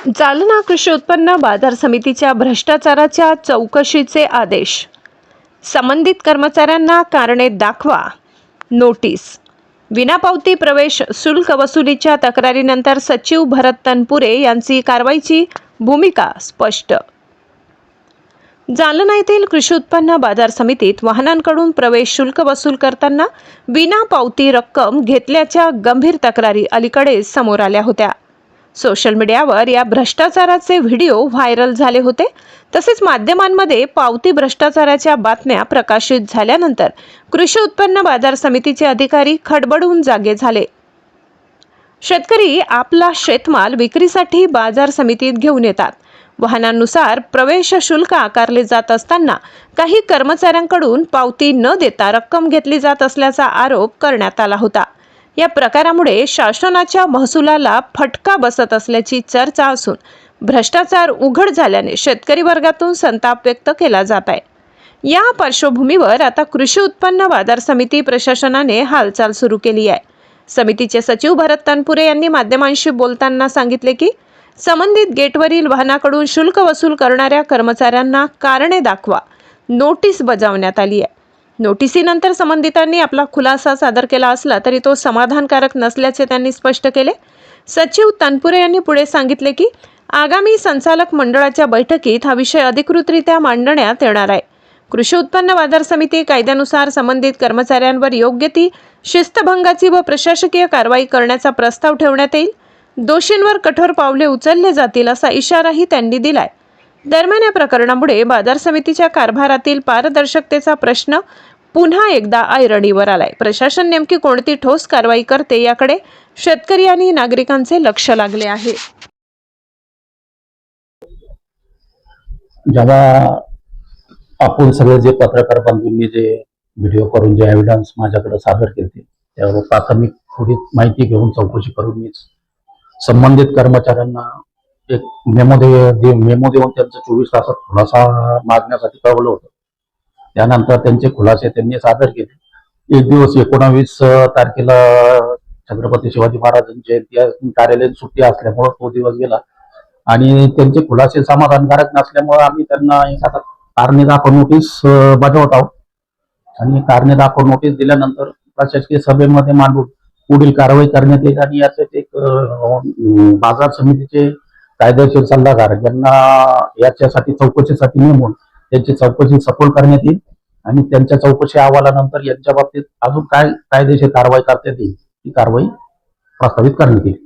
जालना कृषी उत्पन्न बाजार समितीच्या भ्रष्टाचाराच्या चौकशीचे आदेश. संबंधित कर्मचाऱ्यांना कारणे दाखवा. नोटीस. विनापावती प्रवेश शुल्क वसुलीच्या तक्रारीनंतर सचिव भरत तनपुरे यांची कारवाईची भूमिका स्पष्ट. जालना येथील कृषी उत्पन्न बाजार समितीत वाहनांकडून प्रवेश शुल्क वसूल करताना विनापावती रक्कम घेतल्याच्या गंभीर तक्रारी अलीकडेच समोर आल्या होत्या. सोशल मीडियावर या भ्रष्टाचाराचे व्हिडिओ व्हायरल झाले होते. तसेच माध्यमांमध्ये पावती भ्रष्टाचाराच्या बातम्या प्रकाशित झाल्यानंतर कृषी उत्पन्न बाजार समितीचे अधिकारी खडबडून जागे झाले. शेतकरी आपला शेतमाल विक्रीसाठी बाजार समितीत घेऊन येतात. वाहनांनुसार प्रवेश शुल्क आकारले जात असताना काही कर्मचाऱ्यांकडून पावती न देता रक्कम घेतली जात असल्याचा आरोप करण्यात आला होता. या प्रकारामुळे शासनाच्या महसुलाला फटका बसत असल्याची चर्चा असून भ्रष्टाचार उघड झाल्याने शेतकरी वर्गातून संताप व्यक्त केला जात आहे. या पार्श्वभूमीवर आता कृषी उत्पन्न बाजार समिती प्रशासनाने हालचाल सुरू केली आहे. समितीचे सचिव भरत तनपुरे यांनी माध्यमांशी बोलताना सांगितले की संबंधित गेटवरील वाहनाकडून शुल्क वसूल करणाऱ्या कर्मचाऱ्यांना कारणे दाखवा नोटीस बजावण्यात आली आहे. नोटिसीनंतर संबंधितांनी आपला खुलासा सादर केला असला तरी तो समाधानकारक नसल्याचे त्यांनी स्पष्ट केले. सचिव तनपुरे यांनी पुढे सांगितले की आगामी संचालक मंडळाच्या बैठकीत हा विषय अधिकृतरित्या मांडण्यात येणार आहे. कृषी उत्पन्न बाजार समिती कायद्यानुसार संबंधित कर्मचाऱ्यांवर योग्य ती शिस्तभंगाची व प्रशासकीय कारवाई करण्याचा प्रस्ताव ठेवण्यात येईल. दोषींवर कठोर पावले उचलले जातील असा इशाराही त्यांनी दिलाय. दरम्यान या प्रकरणामुळे बाजार समितीच्या कारभारातील पारदर्शकतेचा प्रश्न पुन्हा एकदा ऐरणीवर आलाय. प्रशासन नेमकी कोणती ठोस कारवाई करते याकडे शेतकरी आणि नागरिकांचे लक्ष लागले आहे. जेव्हा आपण सगळे जे पत्रकार बांधूंनी जे व्हिडिओ करून जे एव्हिडन्स माझ्याकडे सादर केले त्यावर प्राथमिक थोडी माहिती घेऊन चौकशी करून मी संबंधित कर्मचाऱ्यांना एक मेमो देऊन त्यांचं 24 तासात खुलासा मागण्यासाठी कळवलं होतं. त्यानंतर त्यांचे खुलासे त्यांनी सादर केले. एक दिवस 19 तारखेला छत्रपती शिवाजी महाराजांची जयंती कार्यालयीन सुट्टी असल्यामुळे तो दिवस गेला आणि त्यांचे खुलासे समाधानकारक नसल्यामुळे आम्ही त्यांना एक आता कारणे दाखवा नोटीस बजावत आहोत आणि कारणे दाखवा नोटीस दिल्यानंतर प्रशासकीय सभेमध्ये मांडून पुढील कारवाई करण्यात येईल आणि याचे एक बाजार समितीचे कायदेशीर सल्लागार यांना याच्यासाठी चौकशीसाठी नेमून त्यांची चौकशी सफल करण्यात येईल आणि त्यांच्या चौकशी अहवालानंतर यांच्या बाबतीत अजून काय कायदेशीर कारवाई करण्यात येईल ती कारवाई प्रस्तावित करण्यात येईल.